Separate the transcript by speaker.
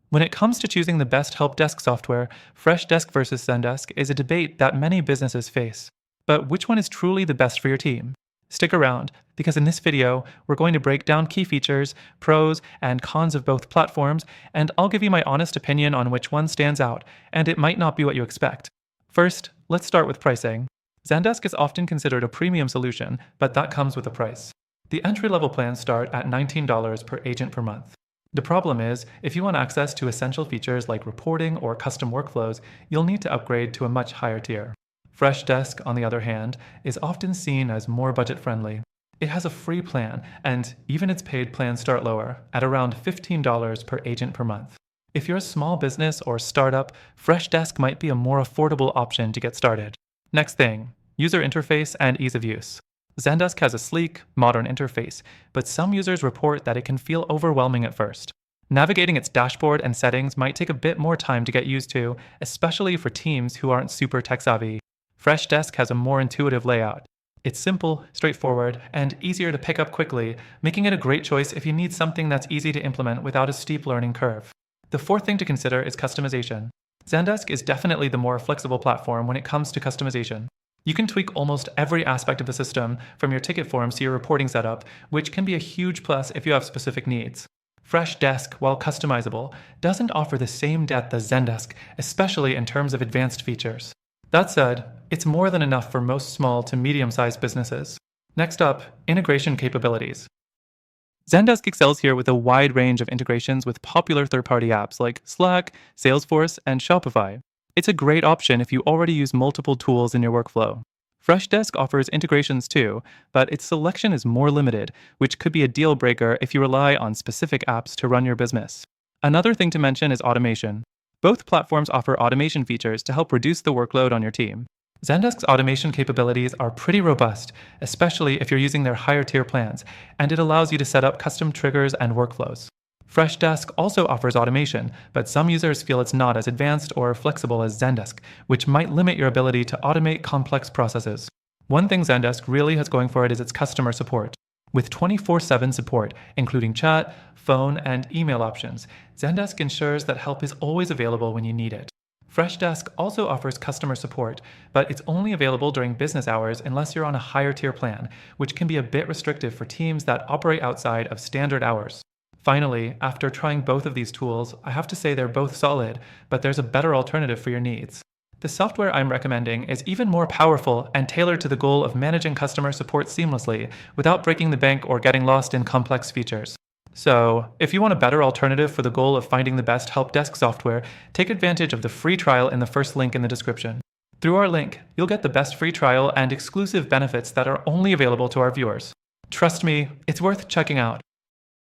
Speaker 1: When it comes to choosing the best help desk software, Freshdesk versus Zendesk is a debate that many businesses face. But which one is truly the best for your team? Stick around, because in this video, we're going to break down key features, pros, and cons of both platforms, and I'll give you my honest opinion on which one stands out, and it might not be what you expect. First, let's start with pricing. Zendesk is often considered a premium solution, but that comes with a price. The entry-level plans start at $19 per agent per month. The problem is, if you want access to essential features like reporting or custom workflows, you'll need to upgrade to a much higher tier. Freshdesk, on the other hand, is often seen as more budget-friendly. It has a free plan, and even its paid plans start lower, at around $15 per agent per month. If you're a small business or startup, Freshdesk might be a more affordable option to get started. Next thing, user interface and ease of use. Zendesk has a sleek, modern interface, but some users report that it can feel overwhelming at first. Navigating its dashboard and settings might take a bit more time to get used to, especially for teams who aren't super tech-savvy. Freshdesk has a more intuitive layout. It's simple, straightforward, and easier to pick up quickly, making it a great choice if you need something that's easy to implement without a steep learning curve. The fourth thing to consider is customization. Zendesk is definitely the more flexible platform when it comes to customization. You can tweak almost every aspect of the system, from your ticket forms to your reporting setup, which can be a huge plus if you have specific needs. Freshdesk, while customizable, doesn't offer the same depth as Zendesk, especially in terms of advanced features. That said, it's more than enough for most small to medium-sized businesses. Next up, integration capabilities. Zendesk excels here with a wide range of integrations with popular third-party apps like Slack, Salesforce, and Shopify. It's a great option if you already use multiple tools in your workflow. Freshdesk offers integrations too, but its selection is more limited, which could be a deal breaker if you rely on specific apps to run your business. Another thing to mention is automation. Both platforms offer automation features to help reduce the workload on your team. Zendesk's automation capabilities are pretty robust, especially if you're using their higher tier plans, and it allows you to set up custom triggers and workflows. Freshdesk also offers automation, but some users feel it's not as advanced or flexible as Zendesk, which might limit your ability to automate complex processes. One thing Zendesk really has going for it is its customer support. With 24/7 support, including chat, phone, and email options, Zendesk ensures that help is always available when you need it. Freshdesk also offers customer support, but it's only available during business hours unless you're on a higher tier plan, which can be a bit restrictive for teams that operate outside of standard hours. Finally, after trying both of these tools, I have to say they're both solid, but there's a better alternative for your needs. The software I'm recommending is even more powerful and tailored to the goal of managing customer support seamlessly without breaking the bank or getting lost in complex features. So, if you want a better alternative for the goal of finding the best help desk software, take advantage of the free trial in the first link in the description. Through our link, you'll get the best free trial and exclusive benefits that are only available to our viewers. Trust me, it's worth checking out.